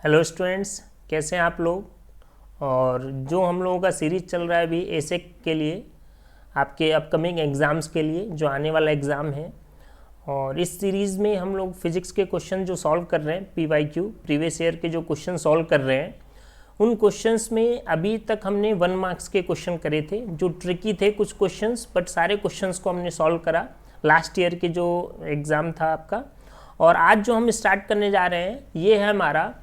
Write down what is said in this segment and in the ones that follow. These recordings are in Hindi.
हेलो स्टूडेंट्स, कैसे हैं आप लोग। और जो हम लोगों का सीरीज़ चल रहा है अभी एसेक के लिए, आपके अपकमिंग एग्ज़ाम्स के लिए जो आने वाला एग्ज़ाम है। और इस सीरीज़ में हम लोग फिज़िक्स के क्वेश्चन जो सॉल्व कर रहे हैं, PYQ प्रीवियस ईयर के जो क्वेश्चन सॉल्व कर रहे हैं, उन क्वेश्चंस में अभी तक हमने 1 मार्क्स के क्वेश्चन करे थे जो ट्रिकी थे कुछ क्वेश्चंस, बट सारे क्वेश्चंस को हमने सॉल्व करा लास्ट ईयर के जो एग्ज़ाम था आपका। और आज जो हम स्टार्ट करने जा रहे हैं ये है हमारा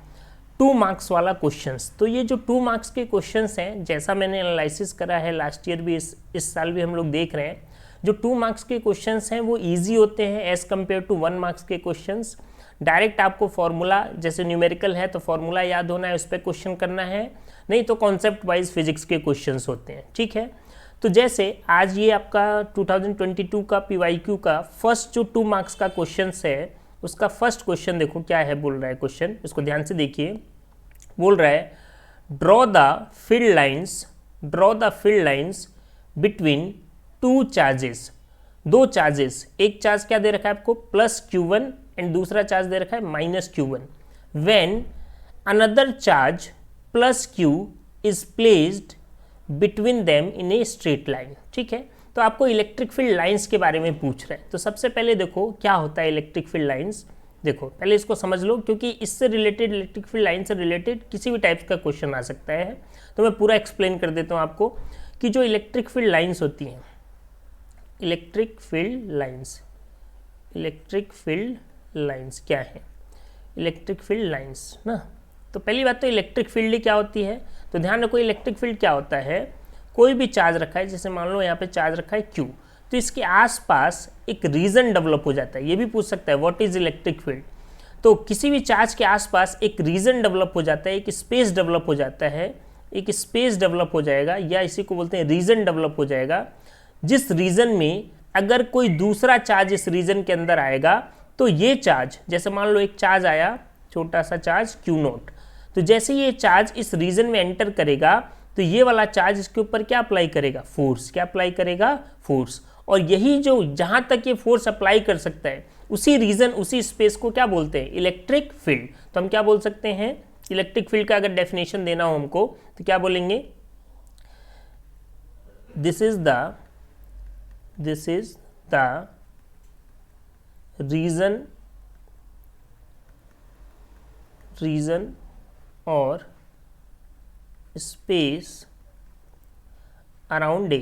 2 मार्क्स वाला क्वेश्चंस। तो ये जो 2 मार्क्स के क्वेश्चंस हैं, जैसा मैंने एनालिसिस करा है लास्ट ईयर भी, इस साल भी हम लोग देख रहे हैं, जो 2 मार्क्स के क्वेश्चंस हैं वो इजी होते हैं एज़ कम्पेयर टू 1 मार्क्स के क्वेश्चंस। डायरेक्ट आपको फॉर्मूला, जैसे न्यूमेरिकल है तो फॉर्मूला याद होना है, उस पर क्वेश्चन करना है, नहीं तो कॉन्सेप्ट वाइज फिजिक्स के क्वेश्चंस होते हैं। ठीक है, तो जैसे आज ये आपका 2022 का PYQ का फर्स्ट जो 2 मार्क्स का क्वेश्चन है, उसका फर्स्ट क्वेश्चन देखो क्या है, बोल रहा है क्वेश्चन, इसको ध्यान से देखिए। बोल रहा है draw the field lines between 2 charges. 2 charges, एक चार्ज क्या दे रखा है आपको +Q1 एंड दूसरा चार्ज दे रखा है -Q1। When another charge +Q is placed between them in a straight line. ठीक है, तो आपको इलेक्ट्रिक फील्ड लाइंस के बारे में पूछ रहे हैं। तो सबसे पहले देखो क्या होता है इलेक्ट्रिक फील्ड लाइंस। देखो पहले इसको समझ लो, क्योंकि इससे रिलेटेड, इलेक्ट्रिक फील्ड लाइन से रिलेटेड किसी भी टाइप का क्वेश्चन आ सकता है। तो मैं पूरा एक्सप्लेन कर देता हूँ आपको कि जो इलेक्ट्रिक फील्ड लाइंस होती हैं, इलेक्ट्रिक फील्ड लाइंस क्या है, इलेक्ट्रिक फील्ड लाइंस ना। तो पहली बात तो इलेक्ट्रिक फील्ड क्या होती है, तो ध्यान रखो इलेक्ट्रिक फील्ड क्या होता है। कोई भी चार्ज रखा है, जैसे मान लो यहाँ पे चार्ज रखा है Q, तो इसके आसपास एक रीजन डेवलप हो जाता है। ये भी पूछ सकता है व्हाट इज इलेक्ट्रिक फील्ड। तो किसी भी चार्ज के आसपास एक रीजन डेवलप हो जाता है, एक स्पेस डेवलप हो जाता है, एक स्पेस डेवलप हो जाएगा, या इसी को बोलते हैं रीजन डेवलप हो जाएगा, जिस रीजन में अगर कोई दूसरा चार्ज इस रीजन के अंदर आएगा तो ये चार्ज, जैसे मान लो एक चार्ज आया, छोटा सा चार्ज Q0, तो जैसे ये चार्ज इस रीजन में एंटर करेगा तो ये वाला चार्ज इसके ऊपर क्या अप्लाई करेगा, फोर्स। क्या अप्लाई करेगा, फोर्स। और यही जो जहां तक ये फोर्स अप्लाई कर सकता है, उसी रीजन, उसी स्पेस को क्या बोलते हैं, इलेक्ट्रिक फील्ड। तो हम क्या बोल सकते हैं, इलेक्ट्रिक फील्ड का अगर डेफिनेशन देना हो हमको तो क्या बोलेंगे, दिस इज द रीजन और space around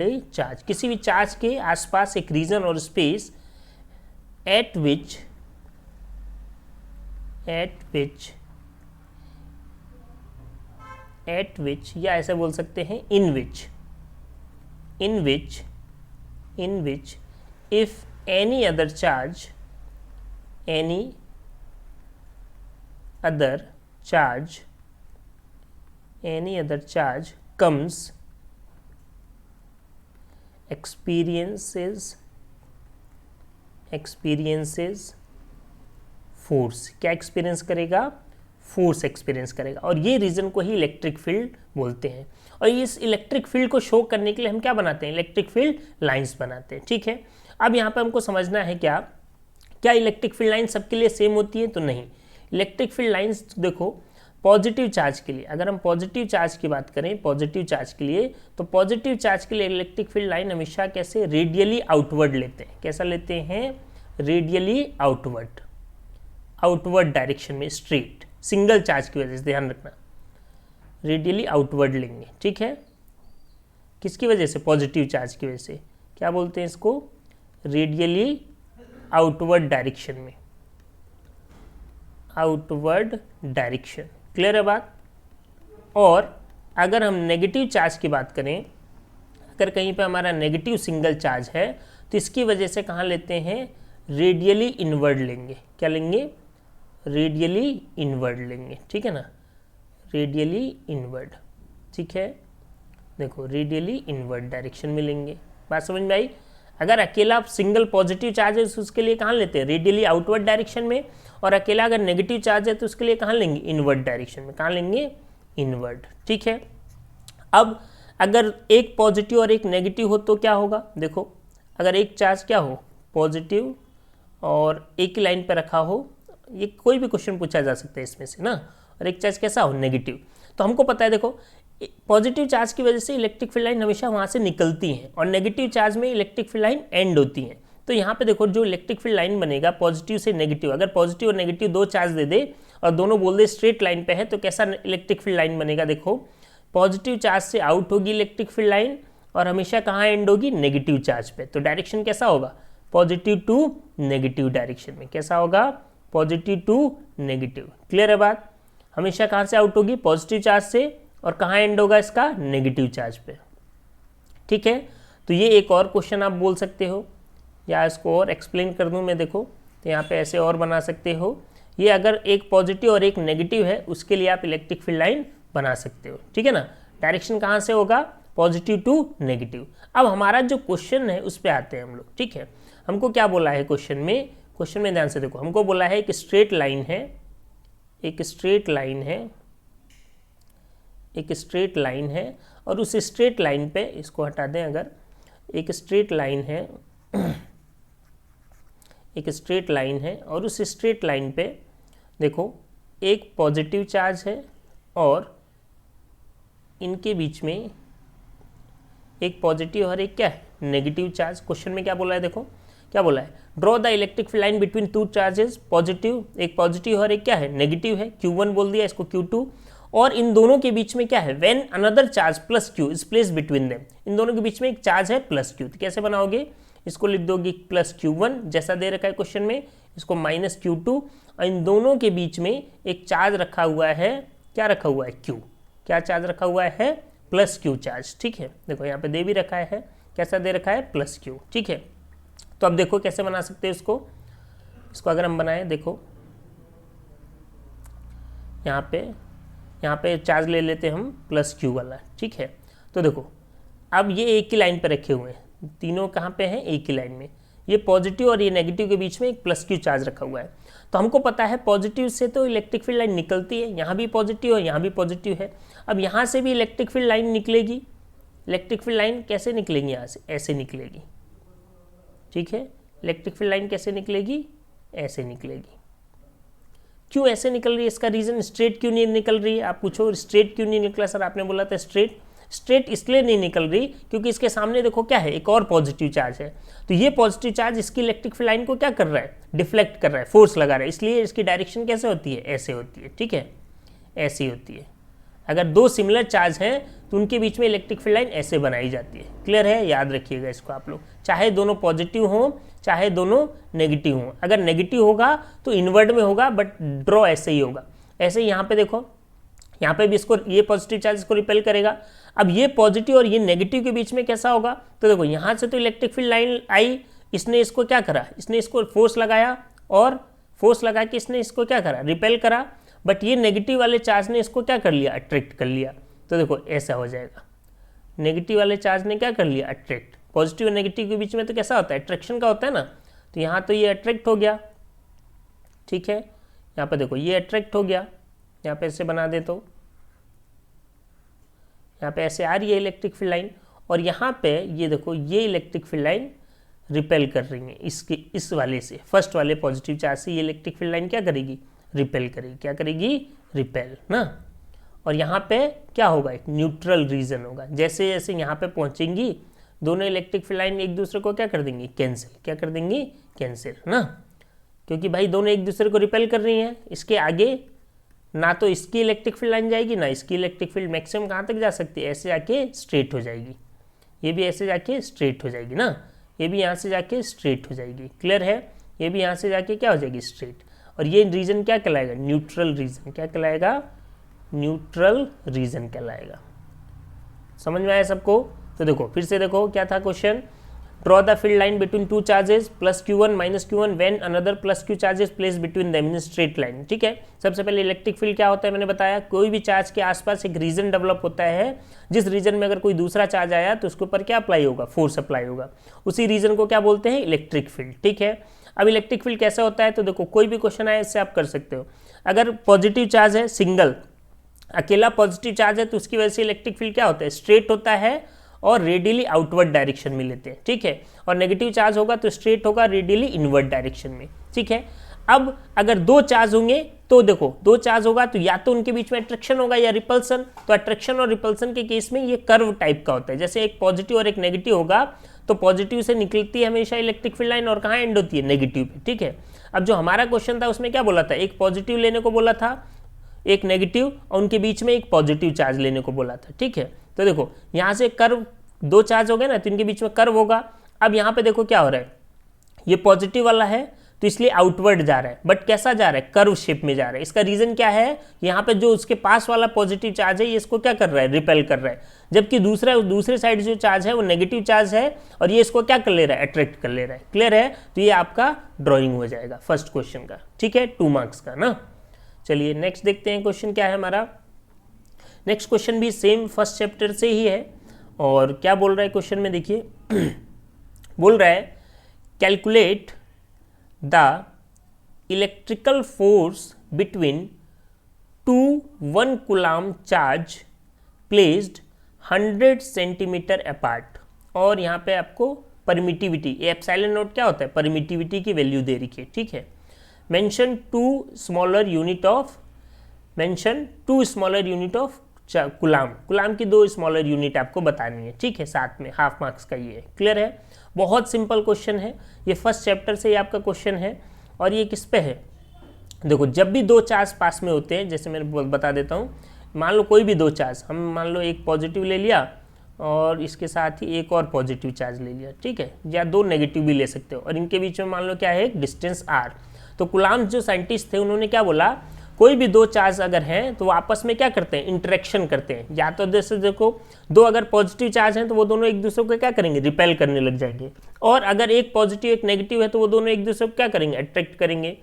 a charge, किसी भी चार्ज के आसपास एक रीजन और स्पेस at which या ऐसे बोल सकते हैं in which if any other charge comes, experiences force. क्या एक्सपीरियंस करेगा, फोर्स एक्सपीरियंस करेगा। और ये रीजन को ही इलेक्ट्रिक फील्ड बोलते हैं। और इस इलेक्ट्रिक फील्ड को शो करने के लिए हम क्या बनाते हैं, इलेक्ट्रिक फील्ड लाइंस बनाते हैं। ठीक है, अब यहाँ पे हमको समझना है क्या इलेक्ट्रिक फील्ड लाइन सबके लिए सेम होती है, तो नहीं। इलेक्ट्रिक फील्ड लाइंस देखो पॉजिटिव चार्ज के लिए, अगर हम पॉजिटिव चार्ज की बात करें, पॉजिटिव चार्ज के लिए, तो पॉजिटिव चार्ज के लिए इलेक्ट्रिक फील्ड लाइन हमेशा कैसे, रेडियली आउटवर्ड लेते हैं। कैसा लेते हैं, रेडियली आउटवर्ड डायरेक्शन में, स्ट्रेट, सिंगल चार्ज की वजह से, ध्यान रखना, रेडियली आउटवर्ड लेंगे। ठीक है, किसकी वजह से, पॉजिटिव चार्ज की वजह से। क्या बोलते हैं इसको, रेडियली आउटवर्ड डायरेक्शन में, आउटवर्ड डायरेक्शन। क्लियर है बात। और अगर हम नेगेटिव चार्ज की बात करें, अगर कहीं पे हमारा नेगेटिव सिंगल चार्ज है तो इसकी वजह से कहाँ लेते हैं, रेडियली इनवर्ड लेंगे। क्या लेंगे, रेडियली इनवर्ड लेंगे। ठीक है ना, रेडियली इनवर्ड। ठीक है, देखो रेडियली इनवर्ड डायरेक्शन में लेंगे। बात समझ में आई। अगर अकेला सिंगल पॉजिटिव चार्ज है तो उसके लिए कहाँ लेते हैं, रेडियली आउटवर्ड डायरेक्शन में, और अकेला अगर नेगेटिव चार्ज है तो उसके लिए कहाँ लेंगे, इनवर्ड डायरेक्शन में। कहाँ लेंगे, इनवर्ड। ठीक है, अब अगर एक पॉजिटिव और एक नेगेटिव हो तो क्या होगा, देखो अगर एक चार्ज क्या हो पॉजिटिव और एक ही लाइन पे रखा हो, ये कोई भी क्वेश्चन पूछा जा सकता है इसमें से ना, और एक चार्ज कैसा हो नेगेटिव, तो हमको पता है देखो पॉजिटिव चार्ज की वजह से इलेक्ट्रिक फील्ड लाइन हमेशा वहाँ से निकलती हैं और नेगेटिव चार्ज में इलेक्ट्रिक फील्ड लाइन एंड होती हैं। तो यहाँ पे देखो जो इलेक्ट्रिक फील्ड लाइन बनेगा पॉजिटिव से नेगेटिव, अगर पॉजिटिव और नेगेटिव दो चार्ज दे दे और दोनों बोल दे स्ट्रेट लाइन पे है तो कैसा इलेक्ट्रिक फील्ड लाइन बनेगा, देखो पॉजिटिव चार्ज से आउट होगी इलेक्ट्रिक फील्ड लाइन और हमेशा कहाँ एंड होगी नेगेटिव चार्ज पे, तो डायरेक्शन कैसा होगा पॉजिटिव टू नेगेटिव डायरेक्शन में, कैसा होगा पॉजिटिव टू नेगेटिव। क्लियर है बात, हमेशा कहाँ से आउट होगी पॉजिटिव चार्ज से और कहाँ एंड होगा इसका नेगेटिव चार्ज पे। ठीक है, तो ये एक और क्वेश्चन आप बोल सकते हो या इसको और एक्सप्लेन कर दूं मैं, देखो तो यहाँ पे ऐसे और बना सकते हो, ये अगर एक पॉजिटिव और एक नेगेटिव है उसके लिए आप इलेक्ट्रिक फील्ड लाइन बना सकते हो। ठीक है ना, डायरेक्शन कहाँ से होगा पॉजिटिव टू नेगेटिव। अब हमारा जो क्वेश्चन है उस पर आते हैं हम लोग। ठीक है, हमको क्या बोला है क्वेश्चन में ध्यान से देखो, हमको बोला है एक स्ट्रेट लाइन है, एक स्ट्रेट लाइन है और उस स्ट्रेट लाइन पे, इसको हटा दें, अगर एक स्ट्रेट लाइन है और उस स्ट्रेट लाइन पे देखो एक पॉजिटिव चार्ज है और इनके बीच में एक पॉजिटिव और एक क्या है नेगेटिव चार्ज। क्वेश्चन में क्या बोला है, देखो क्या बोला है, draw the electric field line between two charges, positive एक पॉजिटिव और एक क्या है नेगेटिव है, Q1 बोल दिया, इसको Q2, और इन दोनों के बीच में क्या है when another charge plus Q is placed between them, इन दोनों के बीच में एक चार्ज है प्लस Q, तो कैसे बनाओगे, इसको लिख दोगे प्लस Q1 जैसा दे रखा है क्वेश्चन में, इसको माइनस Q2 और इन दोनों के बीच में एक चार्ज रखा हुआ है, क्या रखा हुआ है Q, क्या चार्ज रखा हुआ है प्लस Q चार्ज। ठीक है, देखो यहाँ पे दे भी रखा है, कैसा दे रखा है प्लस Q। ठीक है, तो अब देखो कैसे बना सकते हैं इसको अगर हम बनाएं, देखो यहाँ पे चार्ज ले लेते हैं हम प्लस Q वाला। ठीक है, तो देखो अब ये एक ही लाइन पे रखे हुए हैं, तीनों कहाँ पे हैं एक ही लाइन में, ये पॉजिटिव और ये नेगेटिव के बीच में एक प्लस Q चार्ज रखा हुआ है। तो हमको पता है पॉजिटिव से तो इलेक्ट्रिक फील्ड लाइन निकलती है, यहाँ भी पॉजिटिव और यहाँ भी पॉजिटिव है, अब यहाँ से भी इलेक्ट्रिक फील्ड लाइन निकलेगी, इलेक्ट्रिक फील्ड लाइन कैसे निकलेगी, यहाँ से ऐसे निकलेगी। ठीक है, इलेक्ट्रिक फील्ड लाइन कैसे निकलेगी, ऐसे निकलेगी। क्यों ऐसे निकल रही है, इसका रीजन स्ट्रेट क्यों नहीं निकल रही है, आप पूछो स्ट्रेट क्यों नहीं निकला सर, आपने बोला था स्ट्रेट इसलिए नहीं निकल रही क्योंकि इसके सामने देखो क्या है एक और पॉजिटिव चार्ज है, तो ये पॉजिटिव चार्ज इसकी इलेक्ट्रिक फील्ड लाइन को क्या कर रहा है डिफ्लेक्ट कर रहा है, फोर्स लगा रहा है, इसलिए इसकी डायरेक्शन कैसे होती है ऐसे होती है। ठीक है, ऐसी होती है, अगर दो सिमिलर चार्ज हैं तो उनके बीच में इलेक्ट्रिक फील्ड लाइन ऐसे बनाई जाती है। क्लियर है, याद रखिएगा इसको आप लोग, चाहे दोनों पॉजिटिव हों चाहे दोनों नेगेटिव हों, अगर नेगेटिव होगा तो इनवर्ड में होगा बट ड्रॉ ऐसे ही होगा। ऐसे ही यहाँ पे देखो, यहाँ पे भी इसको ये पॉजिटिव चार्ज इसको रिपेल करेगा, अब ये पॉजिटिव और ये नेगेटिव के बीच में कैसा होगा, तो देखो यहाँ से तो इलेक्ट्रिक फील्ड लाइन आई, इसने इसको क्या करा, इसने इसको फोर्स लगाया और फोर्स लगा के इसने इसको क्या करा रिपेल करा, बट ये नेगेटिव वाले चार्ज ने इसको क्या कर लिया अट्रैक्ट कर लिया, तो देखो ऐसा हो जाएगा, नेगेटिव वाले चार्ज ने क्या कर लिया अट्रैक्ट, पॉजिटिव और नेगेटिव के बीच में तो कैसा होता है अट्रैक्शन का होता है ना, तो यहाँ तो ये अट्रैक्ट हो गया। ठीक है, यहाँ पे देखो ये अट्रैक्ट हो गया, यहाँ पे ऐसे बना दे तो यहाँ पे ऐसे आ रही है इलेक्ट्रिक फील्ड लाइन, और यहाँ पे ये देखो ये इलेक्ट्रिक फील्ड लाइन रिपेल कर रही है इसके इस वाले से, फर्स्ट वाले पॉजिटिव चार्ज से ये इलेक्ट्रिक फील्ड लाइन क्या करेगी रिपेल करेगी, क्या करेगी रिपेल ना, और यहाँ पे क्या होगा एक न्यूट्रल रीजन होगा, जैसे जैसे यहाँ पे पहुँचेंगी दोनों इलेक्ट्रिक फील्ड लाइन एक दूसरे को क्या कर देंगी कैंसिल, क्या कर देंगी कैंसिल ना, क्योंकि भाई दोनों एक दूसरे को रिपेल कर रही हैं, इसके आगे ना तो इसकी इलेक्ट्रिक फील्ड लाइन जाएगी ना इसकी इलेक्ट्रिक फील्ड, मैक्सिमम कहाँ तक जा सकती है ऐसे जाके स्ट्रेट हो जाएगी, ये भी ऐसे जाके स्ट्रेट हो जाएगी ना, ये भी यहाँ से जाके स्ट्रेट हो जाएगी। क्लियर है, ये भी यहाँ से जाके क्या हो जाएगी स्ट्रेट, और ये रीजन क्या कहलाएगा न्यूट्रल रीजन, क्या कहलाएगा न्यूट्रल रीजन कहलाएगा। समझ में आया सबको, तो देखो फिर से देखो क्या था question, draw the field line between two charges plus Q1 minus Q1 when another plus Q charges place between them in straight line. ठीक है, सबसे पहले इलेक्ट्रिक फील्ड क्या होता है मैंने बताया, कोई भी चार्ज के आसपास एक रीजन डेवलप होता है, जिस रीजन में अगर कोई दूसरा चार्ज आया तो उसके ऊपर क्या अप्लाई होगा फोर्स अप्लाई होगा, उसी रीजन को क्या बोलते हैं इलेक्ट्रिक फील्ड। ठीक है, अब इलेक्ट्रिक फील्ड कैसा होता है, तो देखो कोई भी क्वेश्चन आए इससे आप कर सकते हो, अगर पॉजिटिव चार्ज है सिंगल अकेला पॉजिटिव चार्ज है तो उसकी वजह से इलेक्ट्रिक फील्ड क्या होता है स्ट्रेट होता है, और रेडियली आउटवर्ड डायरेक्शन में लेते हैं, ठीक है। और नेगेटिव चार्ज होगा तो स्ट्रेट होगा रेडियली इनवर्ड डायरेक्शन में, ठीक है। अब अगर दो चार्ज होंगे तो देखो, दो चार्ज होगा तो या तो उनके बीच में अट्रैक्शन होगा या रिपल्सन। तो अट्रैक्शन और रिपल्सन के केस में ये कर्व टाइप का होता है, जैसे एक पॉजिटिव और एक नेगेटिव होगा तो पॉजिटिव से निकलती है हमेशा इलेक्ट्रिक फील्ड लाइन और कहाँ एंड होती है, नेगेटिव पे, ठीक है। अब जो हमारा क्वेश्चन था उसमें क्या बोला था, एक पॉजिटिव लेने को बोला था, एक नेगेटिव, और उनके बीच में एक पॉजिटिव चार्ज लेने को बोला था, ठीक है। तो देखो यहाँ से कर्व, दो चार्ज हो गए ना तो इनके बीच में कर्व होगा। अब यहाँ पे देखो क्या हो रहा है, ये पॉजिटिव वाला है तो इसलिए आउटवर्ड जा रहा है, बट कैसा जा रहा है, कर्व शेप में जा रहा है। इसका रीजन क्या है, यहाँ पे जो उसके पास वाला पॉजिटिव चार्ज है ये इसको क्या कर रहा है, रिपेल कर रहा है, जबकि दूसरे साइड जो चार्ज है वो नेगेटिव चार्ज है और ये इसको क्या कर ले रहा है, अट्रैक्ट कर ले रहा है। क्लियर है, तो ये आपका ड्रॉइंग हो जाएगा फर्स्ट क्वेश्चन का, ठीक है, 2 मार्क्स का ना। चलिए नेक्स्ट देखते हैं क्वेश्चन क्या है हमारा। नेक्स्ट क्वेश्चन भी सेम फर्स्ट चैप्टर से ही है और क्या बोल रहा है क्वेश्चन में, देखिए बोल रहा है calculate the electrical force between 2 1 coulomb charge placed 100 centimetre apart. और यहाँ पे आपको परमिटिविटी, ये एप्सिलॉन नॉट क्या होता है, परमिटिविटी की वैल्यू दे रखी है, ठीक है। Mention two smaller unit of coulomb की 2 स्मॉलर यूनिट आपको बतानी है, ठीक है, साथ में हाफ मार्क्स का ये है। क्लियर है, बहुत सिंपल क्वेश्चन है, ये फर्स्ट चैप्टर से ही आपका क्वेश्चन है। और ये किस पे है, देखो जब भी 2 चार्ज पास में होते हैं, जैसे मैं बता देता हूँ, मान लो कोई भी 2 चार्ज, हम मान लो एक पॉजिटिव ले लिया और इसके साथ ही एक और पॉजिटिव चार्ज ले लिया, ठीक है, या 2 नेगेटिव भी ले सकते हो, और इनके बीच में मान लो क्या है, एक डिस्टेंस r। तो कूलम्ब जो साइंटिस्ट थे उन्होंने क्या बोला, कोई भी 2 चार्ज अगर हैं तो वो आपस में क्या करते हैं, इंटरेक्शन करते हैं। या तो जैसे देखो 2 अगर पॉजिटिव चार्ज हैं तो वो दोनों एक दूसरे को क्या करेंगे, रिपेल करने लग जाएंगे, और अगर एक पॉजिटिव एक नेगेटिव है तो वो दोनों एक दूसरे को क्या करेंगे, अट्रैक्ट करेंगे।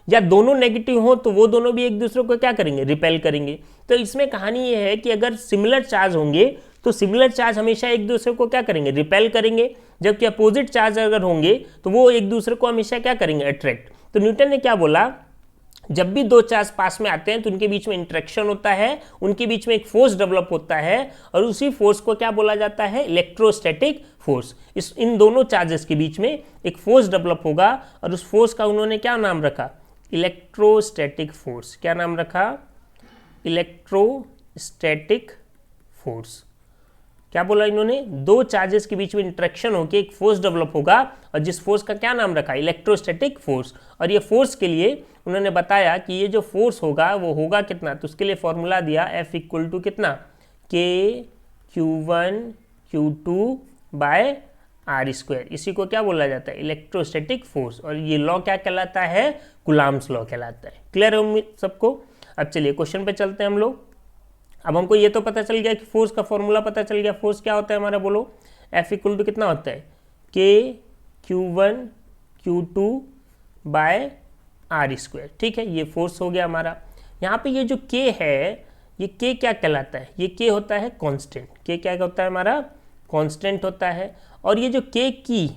या दोनों नेगेटिव हो तो वो दोनों भी एक दूसरे को क्या करेंगे, रिपेल करेंगे। तो इसमें कहानी ये है कि अगर सिमिलर चार्ज होंगे तो सिमिलर चार्ज हमेशा एक दूसरे को क्या करेंगे, रिपेल करेंगे, जबकि अपोजिट चार्ज अगर होंगे तो वो एक दूसरे को हमेशा क्या करेंगे, अट्रैक्ट। तो न्यूटन ने क्या बोला, जब भी 2 चार्ज पास में आते हैं तो उनके बीच में इंटरेक्शन होता है, उनके बीच में एक फोर्स डेवलप होता है, और उसी फोर्स को क्या बोला जाता है, इलेक्ट्रोस्टैटिक फोर्स। इन दोनों चार्जेस के बीच में एक फोर्स डेवलप होगा और उस फोर्स का उन्होंने क्या नाम रखा, इलेक्ट्रोस्टैटिक फोर्स। क्या नाम रखा, इलेक्ट्रोस्टैटिक फोर्स। क्या बोला इन्होंने, 2 चार्जेस के बीच में इंटरेक्शन होकर एक फोर्स डेवलप होगा और जिस फोर्स का क्या नाम रखा, इलेक्ट्रोस्टैटिक फोर्स। और ये फोर्स के लिए उन्होंने बताया कि ये जो फोर्स होगा वो होगा कितना, तो उसके लिए फॉर्मूला दिया F इक्वल टू कितना, K(Q1 Q2 बाय r²। इसी को क्या बोला जाता है, इलेक्ट्रोस्टैटिक फोर्स। और ये लॉ क्या कहलाता है, कूलम्ब्स लॉ कहलाता है। क्लियर है उम्मीद सबको। अब चलिए क्वेश्चन पे चलते हैं हम लोग। अब हमको ये तो पता चल गया कि फोर्स का फॉर्मूला पता चल गया, फोर्स क्या होता है हमारा, बोलो, F इक्वल टू कितना होता है, K(Q1 Q2 बाय r²। ठीक है, ये फोर्स हो गया हमारा। यहाँ पे ये जो K है, ये K क्या कहलाता है, ये K होता है कांस्टेंट। K क्या होता है हमारा, कांस्टेंट होता है। और ये जो K की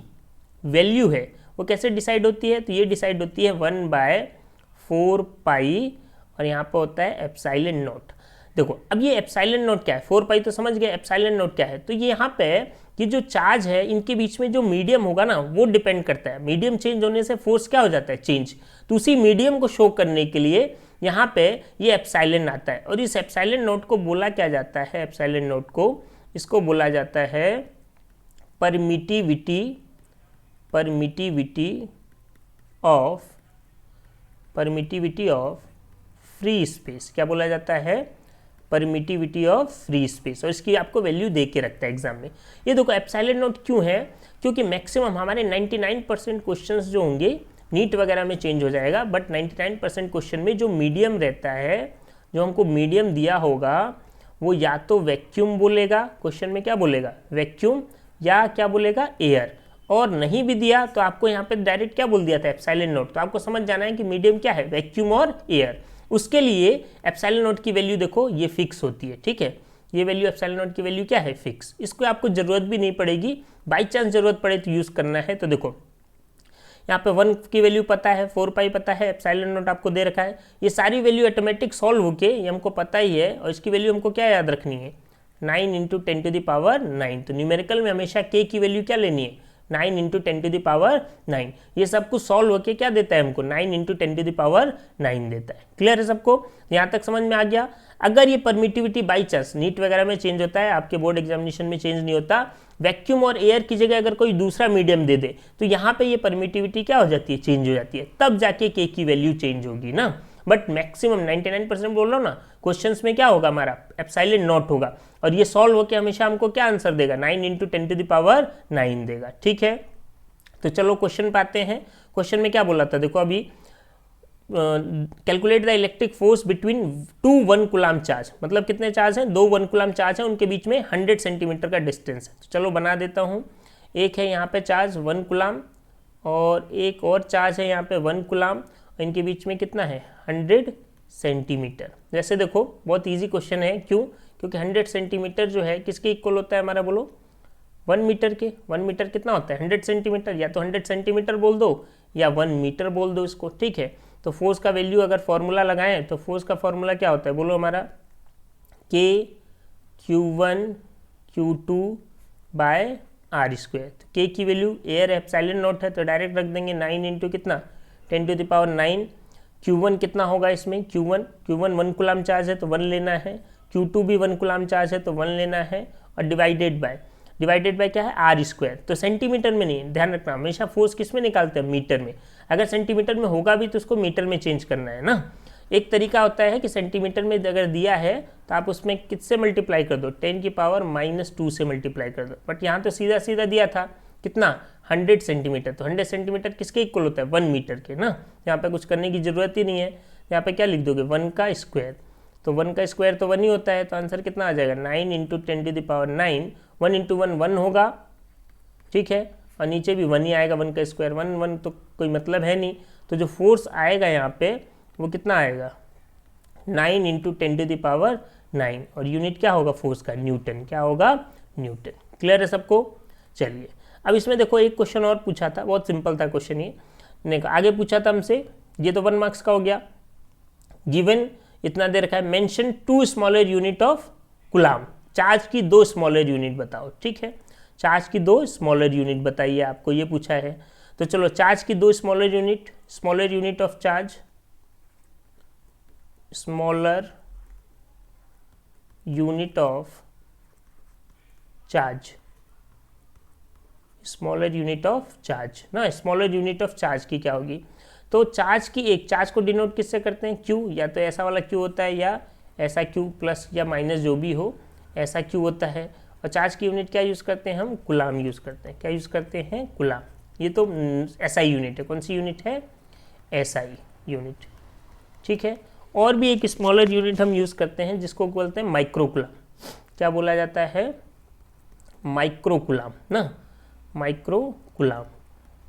वैल्यू है वो कैसे डिसाइड होती है, तो ये डिसाइड होती है 1/4 पाई, और यहाँ पे होता है एप्सिलॉन नॉट। देखो अब ये एप्सिलॉन नॉट क्या है, 4 पाई तो समझ गए, एप्सिलॉन नॉट क्या है, तो ये यहाँ पे कि जो चार्ज है इनके बीच में जो मीडियम होगा ना वो डिपेंड करता है। मीडियम चेंज होने से फोर्स क्या हो जाता है, चेंज। तो उसी मीडियम को शो करने के लिए यहाँ पे ये एप्सिलॉन आता है। और इस एप्सिलॉन नॉट को बोला क्या जाता है, एप्सिलॉन नॉट को इसको बोला जाता है परमिटिविटी ऑफ फ्री स्पेस। क्या बोला जाता है, परमिटिविटी ऑफ फ्री स्पेस। और इसकी आपको वैल्यू दे के रखता है एग्जाम में। ये देखो एप्सिलॉन नॉट क्यों है, क्योंकि मैक्सिमम हमारे 99% क्वेश्चंस जो होंगे नीट वगैरह में चेंज हो जाएगा, बट 99% क्वेश्चन में जो मीडियम रहता है, जो हमको मीडियम दिया होगा, वो या तो वैक्यूम बोलेगा, क्वेश्चन में क्या बोलेगा, वैक्यूम, या क्या बोलेगा, एयर। और नहीं भी दिया तो आपको यहाँ पे डायरेक्ट क्या बोल दिया था, एप्सिलॉन नॉट। तो आपको समझ जाना है कि मीडियम क्या है, वैक्यूम और एयर। उसके लिए एप्सिलॉन नॉट की वैल्यू देखो ये फिक्स होती है। ठीक है, ये वैल्यू एप्सिलॉन नॉट की वैल्यू क्या है, फिक्स। इसको आपको जरूरत भी नहीं पड़ेगी, बाई चांस जरूरत पड़े तो यूज़ करना है। तो देखो यहाँ पे 1 की वैल्यू पता है, 4 पाई पता है, एप्सिलॉन नॉट आपको दे रखा है। ये सारी वैल्यू ऑटोमेटिक सॉल्व होके ये हमको पता ही है। और इसकी वैल्यू हमको क्या याद रखनी है, 9 इंटू 10 टू द पावर 9। तो न्यूमेरिकल में हमेशा k की वैल्यू क्या लेनी है, 9 इंटू 10 टू द पावर 9। ये सब कुछ सॉल्व होके क्या देता है हमको, 9 इंटू 10 टू द पावर 9 देता है। क्लियर है सबको, यहाँ तक समझ में आ गया। अगर ये परमिटिविटी बाई चांस नीट वगैरह में चेंज होता है, आपके बोर्ड एग्जामिनेशन में चेंज नहीं होता, वैक्यूम और एयर की जगह अगर कोई दूसरा मीडियम दे दे तो यहाँ पे ये परमिटिविटी क्या हो जाती है, चेंज हो जाती है, तब जाके k की वैल्यू चेंज होगी ना। बट मैक्सिमम 99% बोल रहा हूँ ना, क्वेश्चंस में क्या होगा हमारा, एप्सिलॉन नॉट होगा, और ये सॉल्व होकर हमेशा हमको क्या आंसर देगा, 9 इंटू 10 टू द पावर 9 देगा। ठीक है, तो चलो क्वेश्चन पे आते हैं। क्वेश्चन में क्या बोला था, देखो अभी calculate the electric force between 2 1 coulomb charge, मतलब कितने चार्ज हैं, 2 1 कूलम चार्ज हैं, उनके बीच में 100 सेंटीमीटर का डिस्टेंस है। तो चलो बना देता हूँ। एक है यहाँ पे चार्ज 1 कूलम और एक और चार्ज है यहाँ पे 1 कूलम, इनके बीच में कितना है 100 सेंटीमीटर। जैसे देखो बहुत इजी क्वेश्चन है, क्यों, क्योंकि 100 सेंटीमीटर जो है किसके इक्वल होता है हमारा, बोलो 1 मीटर के। 1 मीटर कितना होता है 100 सेंटीमीटर, या तो 100 सेंटीमीटर बोल दो या 1 मीटर बोल दो इसको। ठीक है, तो फोर्स का वैल्यू अगर फॉर्मूला लगाएं तो फोर्स का फॉर्मूला क्या होता है, बोलो हमारा k q1 q2 by r square. तो k की वैल्यू एयर एप्सिलॉन नॉट है तो डायरेक्ट रख देंगे 9 इंटू कितना 10 टू द पावर 9। q1 कितना होगा इसमें, q1 1 कूलम चार्ज है तो 1 लेना है, q2 भी 1 कूलम चार्ज है तो 1 लेना है, और डिवाइडेड बाय क्या है आर स्क्वायर। तो सेंटीमीटर में नहीं, ध्यान रखना हमेशा फोर्स किस में निकालते हैं, मीटर में। अगर सेंटीमीटर में होगा भी तो उसको मीटर में चेंज करना है ना। एक तरीका होता है कि सेंटीमीटर में अगर दिया है तो आप उसमें किससे मल्टीप्लाई कर दो, 10 की पावर -2 से मल्टीप्लाई कर दो। बट यहाँ तो सीधा सीधा दिया था कितना 100 सेंटीमीटर, तो 100 सेंटीमीटर किसके इक्वल होता है 1 मीटर के ना। यहाँ पे कुछ करने की जरूरत ही नहीं है, यहाँ पे क्या लिख दोगे 1 का स्क्वायर, तो 1 का स्क्वायर तो 1 ही होता है, तो आंसर कितना आ जाएगा 9 into 10 to the power 9। 1 into 1 1 होगा, ठीक है, और नीचे भी 1 ही आएगा, 1 का स्क्वायर 1 1 तो कोई मतलब है नहीं। तो जो फोर्स आएगा यहाँ पे वो कितना आएगा 9 इंटू 10 टू द पावर 9, और यूनिट क्या होगा फोर्स का, न्यूटन। क्या होगा, न्यूटन। क्लियर है सबको। चलिए अब इसमें देखो एक क्वेश्चन और पूछा था, बहुत सिंपल था क्वेश्चन ये, आगे पूछा था हमसे, ये तो 1 मार्क्स का हो गया। गिवन इतना दे रखा है, mention 2 smaller unit of coulomb, charge की 2 स्मॉलर यूनिट बताओ। ठीक है, चार्ज की 2 स्मॉलर यूनिट बताइए, आपको ये पूछा है। तो चलो चार्ज की 2 smaller unit of charge, smaller unit of charge, smaller unit of charge ना, स्मॉलर यूनिट ऑफ चार्ज की क्या होगी, तो चार्ज की एक, चार्ज को डिनोट किससे करते हैं, Q, या तो ऐसा वाला Q होता है या ऐसा Q प्लस या माइनस जो भी हो, ऐसा Q होता है। और चार्ज की यूनिट क्या यूज़ करते हैं हम, कूलम यूज़ करते हैं। क्या यूज़ करते हैं, कूलम। ये तो SI यूनिट है, कौन सी यूनिट है, SI यूनिट। ठीक है, और भी एक स्मॉलर यूनिट हम यूज़ करते हैं जिसको बोलते हैं माइक्रोकूलम। क्या बोला जाता है, माइक्रोकूलम ना, माइक्रोकूलम।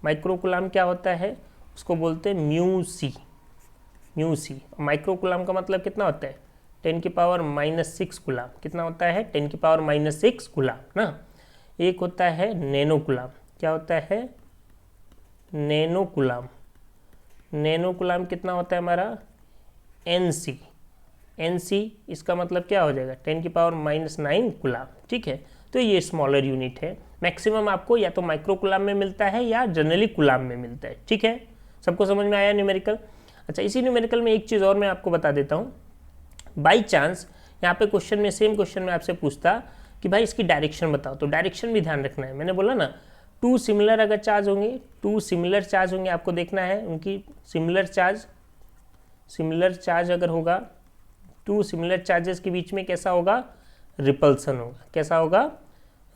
माइक्रोकूलम क्या होता है, उसको बोलते हैं म्यू सी। माइक्रोकूलम का मतलब कितना होता है 10 की पावर -6 कूलम। कितना होता है 10 की पावर -6 कूलम ना। एक होता है नैनोकूलम। क्या होता है, नैनोकूलम। नैनोकूलम कितना होता है हमारा NC, इसका मतलब क्या हो जाएगा 10 की पावर -9 कूलम। ठीक है, तो ये स्मॉलर यूनिट है। मैक्सिमम आपको या तो माइक्रोकूलम में मिलता है या जनरली कूलम में मिलता है। ठीक है, सबको समझ में आया न्यूमेरिकल। अच्छा, इसी न्यूमेरिकल में एक चीज़ और मैं आपको बता देता हूँ। बाई चांस यहाँ पे क्वेश्चन में, सेम क्वेश्चन में आपसे पूछता कि भाई इसकी डायरेक्शन बताओ, तो डायरेक्शन भी ध्यान रखना है। मैंने बोला ना 2 सिमिलर अगर चार्ज होंगे, 2 सिमिलर चार्ज होंगे, आपको देखना है उनकी सिमिलर चार्ज अगर होगा, 2 सिमिलर चार्जेस के बीच में कैसा होगा, रिपल्सन होगा। कैसा होगा,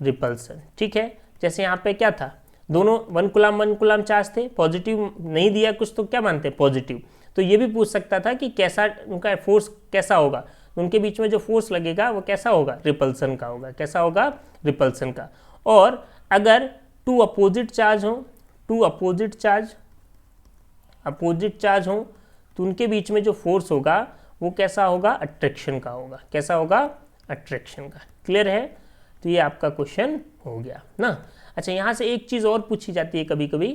रिपल्सन। ठीक है, जैसे यहाँ पे क्या था, दोनों 1 कूलम चार्ज थे, पॉजिटिव नहीं दिया कुछ तो क्या मानते हैं, पॉजिटिव। तो ये भी पूछ सकता था कि कैसा उनका फोर्स कैसा होगा, उनके बीच में जो फोर्स लगेगा वो कैसा होगा, रिपल्सन का होगा। कैसा होगा, रिपल्सन का। और अगर 2 अपोजिट चार्ज हो, 2 अपोजिट चार्ज हो तो उनके बीच में जो फोर्स होगा वो कैसा होगा, अट्रैक्शन का होगा। कैसा होगा, अट्रैक्शन का। क्लियर है, तो ये आपका क्वेश्चन हो गया ना। अच्छा, यहाँ से एक चीज़ और पूछी जाती है कभी कभी,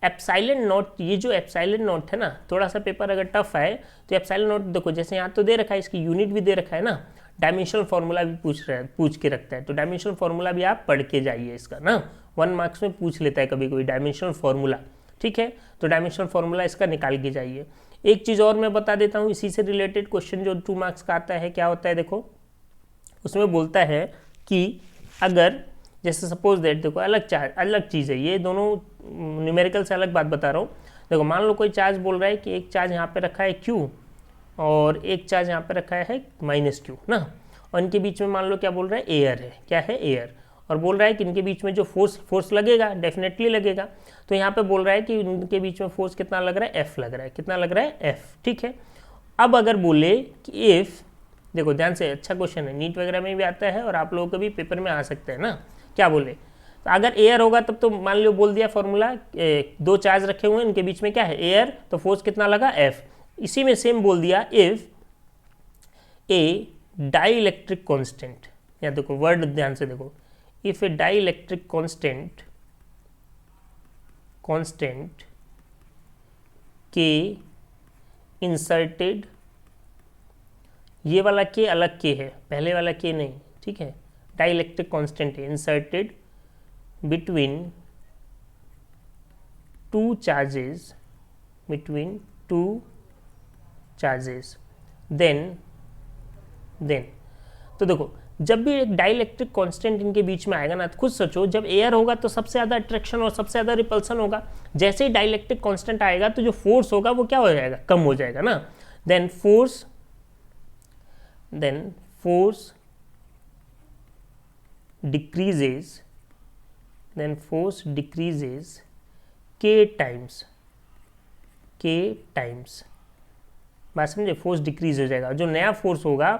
एप्सिलॉन नॉट। ये जो एप्सिलॉन नॉट है ना, थोड़ा सा पेपर अगर टफ है तो एप्सिलॉन नॉट देखो, जैसे यहाँ तो दे रखा है, इसकी यूनिट भी दे रखा है ना, डायमेंशनल फार्मूला भी पूछ के रखता है, तो डायमेंशनल फार्मूला भी आप पढ़ के जाइए इसका ना, 1 मार्क्स में पूछ लेता है कभी कभी डायमेंशनल फार्मूला, ठीक है। तो डायमेंशनल फार्मूला इसका निकाल के जाइए। एक चीज़ और मैं बता देता हूँ, इसी से रिलेटेड क्वेश्चन जो 2 मार्क्स का आता है, क्या होता है देखो, उसमें बोलता है कि अगर जैसे सपोज दैट, देखो अलग चीज़ है, ये दोनों न्यूमेरिकल से अलग बात बता रहा हूँ। देखो मान लो कोई चार्ज बोल रहा है कि एक चार्ज यहाँ पे रखा है Q और एक चार्ज यहाँ पे रखा है -Q ना, और इनके बीच में मान लो क्या बोल रहा है, एयर है, क्या है, एयर, और बोल रहा है कि इनके बीच में जो फोर्स लगेगा, डेफिनेटली लगेगा। तो यहाँ पे बोल रहा है कि इनके बीच में फोर्स कितना लग रहा है, F लग रहा है, कितना लग रहा है, F, ठीक है। अब अगर बोले कि इफ, देखो ध्यान से, अच्छा क्वेश्चन है, नीट वगैरह में भी आता है और आप लोगों को भी पेपर में आ सकता है ना, क्या बोले, तो अगर एयर होगा तब तो मान लो बोल दिया फॉर्मूला, 2 चार्ज रखे हुए हैं, इनके बीच में क्या है, एयर, तो फोर्स कितना लगा, F। इसी में सेम बोल दिया, इफ ए डाइलेक्ट्रिक कांस्टेंट, या देखो वर्ड ध्यान से देखो, इफ ए डाइलेक्ट्रिक कांस्टेंट के इंसर्टेड, ये वाला के अलग के है, पहले वाला के नहीं, ठीक है, डाइलेक्ट्रिक कांस्टेंट है, inserted between two charges, then तो देखो जब भी एक डाइलेक्ट्रिक कांस्टेंट इनके बीच में आएगा ना, तो खुद सोचो, जब एयर होगा तो सबसे ज़्यादा अट्रैक्शन और सबसे ज़्यादा रिपल्सन होगा, जैसे ही डाइलेक्ट्रिक कांस्टेंट आएगा तो जो फोर्स होगा वो क्या हो जाएगा, कम हो जाएगा ना, then force decreases k times, बात समझे, फोर्स डिक्रीज हो जाएगा। जो नया फोर्स होगा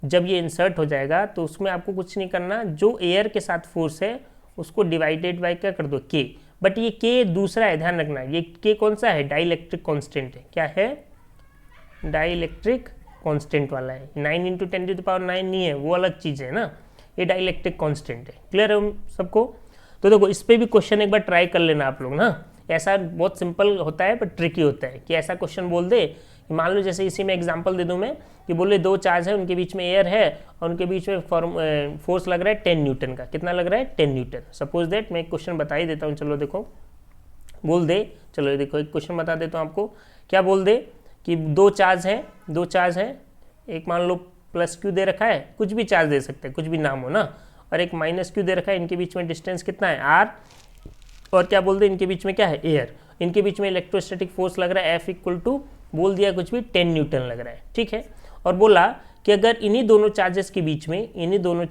जब ये इंसर्ट हो जाएगा तो उसमें आपको कुछ नहीं करना, जो एयर के साथ फोर्स है उसको डिवाइडेड बाय क्या कर दो, के, बट ये के दूसरा है, ध्यान रखना, ये के कौन सा है, डाइलेक्ट्रिक कांस्टेंट है, क्या है, डाइलेक्ट्रिक कांस्टेंट वाला है, 9 × 10⁹ नहीं है, वो अलग चीज़ है ना, ये डाइलेक्ट्रिक कांस्टेंट है। क्लियर है सबको? तो देखो इस पे भी क्वेश्चन एक बार ट्राई कर लेना आप लोग ना, ऐसा बहुत सिंपल होता है पर ट्रिकी होता है कि ऐसा क्वेश्चन बोल दे कि मान लो जैसे इसी में एग्जांपल दे दूं मैं कि बोले 2 चार्ज है, उनके बीच में एयर है और उनके बीच में फोर्स लग रहा है 10 न्यूटन का, कितना लग रहा है, 10 न्यूटन। सपोज दैट मैं एक क्वेश्चन बता ही देता हूँ, चलो देखो बोल दे, चलो देखो एक क्वेश्चन बता देता हूँ आपको, क्या बोल दे कि 2 चार्ज हैं, एक मान लो +Q दे रखा है, कुछ भी चार्ज दे सकते हैं, कुछ भी नाम हो ना, और एक -Q दे रखा है, इनके बीच में डिस्टेंस कितना है, R, और क्या बोल दे इनके बीच में क्या है, एयर, इनके बीच में इलेक्ट्रोस्टैटिक फोर्स लग रहा है F = बोल दिया कुछ भी 10 न्यूटन लग रहा है, ठीक है। और बोला कि अगर इन्हीं दोनों चार्जेस के बीच में, इन्हीं दोनों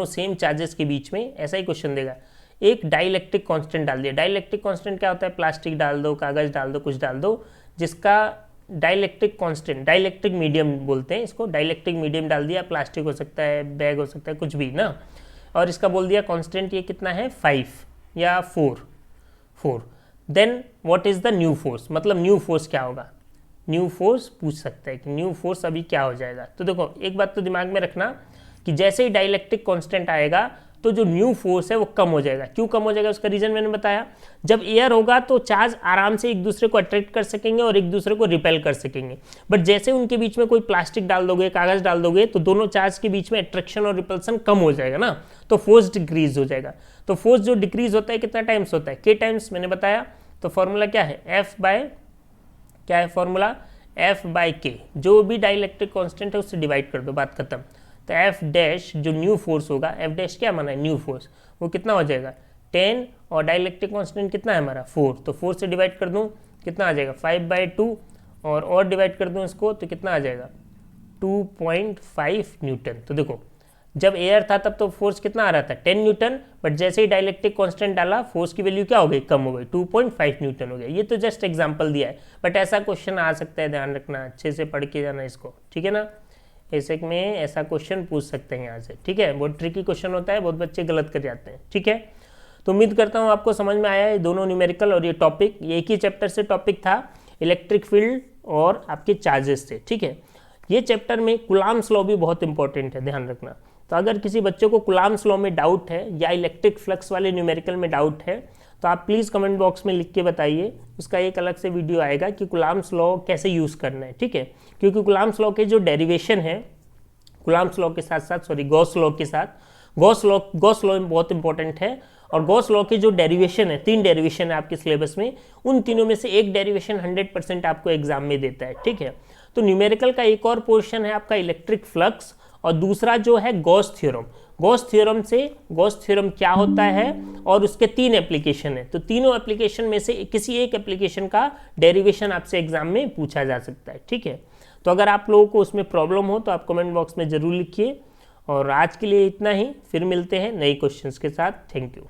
सेम चार्जेस के बीच में ऐसा ही क्वेश्चन देगा, एक डाइलेक्ट्रिक कांस्टेंट डाल दिया। डाइलेक्ट्रिक कांस्टेंट क्या होता है, प्लास्टिक डाल दो, कागज डाल दो, कुछ डाल दो, जिसका डाइलेक्ट्रिक कांस्टेंट, डाइलेक्ट्रिक मीडियम बोलते हैं इसको, डाइलेक्ट्रिक मीडियम डाल दिया, प्लास्टिक हो सकता है, बैग हो सकता है, कुछ भी ना, और इसका बोल दिया कांस्टेंट ये कितना है, 5 या 4। Then what is the new force, मतलब न्यू फोर्स क्या होगा, न्यू फोर्स पूछ सकता है कि न्यू फोर्स अभी क्या हो जाएगा। तो देखो एक बात तो दिमाग में रखना कि जैसे ही डाइलेक्ट्रिक कांस्टेंट आएगा तो जो न्यू फोर्स है वो कम हो जाएगा। क्यों कम हो जाएगा, उसका रीजन मैंने बताया, जब एयर होगा तो चार्ज आराम से एक दूसरे को अट्रैक्ट कर सकेंगे और एक दूसरे को रिपेल कर सकेंगे, बट जैसे उनके बीच में कोई प्लास्टिक डाल दोगे, कागज डाल दोगे, तो दोनों चार्ज के बीच में अट्रैक्शन और रिपल्सन कम हो जाएगा ना, तो फोर्स डिक्रीज हो जाएगा। तो फोर्स जो डिक्रीज होता है कितना टाइम्स होता है, k टाइम्स, मैंने बताया। तो फॉर्मूला क्या है, क्या है फॉर्मूला, F/k, जो भी डाइलेक्ट्रिक कांस्टेंट है उससे डिवाइड कर दो, बात खत्म। तो F' जो न्यू फोर्स होगा, F' क्या माना है, न्यू फोर्स, वो कितना हो जाएगा 10, और डाइलेक्ट्रिक कांस्टेंट कितना है हमारा 4, तो 4 से डिवाइड कर दूं कितना आ जाएगा 5/2, और डिवाइड कर दूं इसको तो कितना आ जाएगा 2.5 न्यूटन। तो देखो जब एयर था तब तो फोर्स कितना आ रहा था 10 न्यूटन, बट जैसे ही डाइलेक्ट्रिक कांस्टेंट डाला फोर्स की वैल्यू क्या हो गई, कम हो गई, 2.5 न्यूटन हो गया। ये तो जस्ट एग्जांपल दिया है, बट ऐसा क्वेश्चन आ सकता है, ध्यान रखना, अच्छे से पढ़ के जाना इसको, ठीक है ना। ऐसे में ऐसा क्वेश्चन पूछ सकते हैं यहाँ से, ठीक है, बहुत ट्रिकी क्वेश्चन होता है, बहुत बच्चे गलत कर जाते हैं, ठीक है। तो उम्मीद करता हूँ आपको समझ में आया है दोनों न्यूमेरिकल और ये टॉपिक, ये एक ही चैप्टर से टॉपिक था, इलेक्ट्रिक फील्ड और आपके चार्जेस से, ठीक है। ये चैप्टर में कूलाम्स लॉ भी बहुत इंपॉर्टेंट है, ध्यान रखना। तो अगर किसी बच्चे को कुलाम्स लॉ में डाउट है या इलेक्ट्रिक फ्लक्स वाले न्यूमेरिकल में डाउट है तो आप प्लीज़ कमेंट बॉक्स में लिख के बताइए, उसका एक अलग से वीडियो आएगा कि कुलाम्स लॉ कैसे यूज़ करना है, ठीक है। क्योंकि कुलाम्स लॉ के जो डेरिवेशन है, कुलाम्स लॉ के साथ साथ गॉस लॉ के साथ, गॉस लॉ बहुत इंपॉर्टेंट है, और गॉस लॉ के जो डेरिवेशन है, 3 डेरिवेशन है आपके सिलेबस में, उन तीनों में से एक डेरिवेशन 100% आपको एग्जाम में देता है, ठीक है। तो न्यूमेरिकल का एक और पोर्शन है आपका इलेक्ट्रिक फ्लक्स, और दूसरा जो है गॉस थ्योरम। गॉस थ्योरम क्या होता है और उसके 3 एप्लीकेशन है, तो तीनों एप्लीकेशन में से किसी एक एप्लीकेशन का डेरिवेशन आपसे एग्जाम में पूछा जा सकता है, ठीक है। तो अगर आप लोगों को उसमें प्रॉब्लम हो तो आप कमेंट बॉक्स में ज़रूर लिखिए। और आज के लिए इतना ही, फिर मिलते हैं नए क्वेश्चंस के साथ। Thank you.